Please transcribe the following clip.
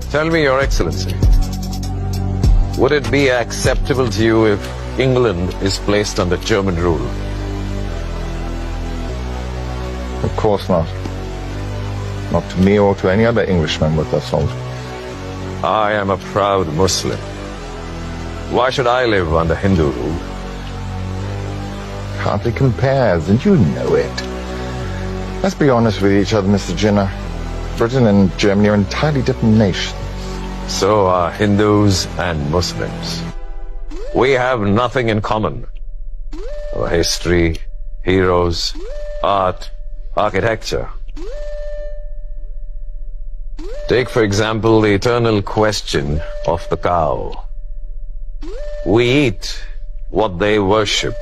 Tell me, Your Excellency, would it be acceptable to you if England is placed under German rule? Of course not. Not to me or to any other Englishman worth their salt. I am a proud Muslim. Why should I live under Hindu rule? Hardly compares, and you know it. Let's be honest with each other, Mr. Jinnah. Britain and Germany are entirely different nations. So are Hindus and Muslims. We have nothing in common. Our history, heroes, art, architecture. Take, for example, the eternal question of the cow. We eat what they worship.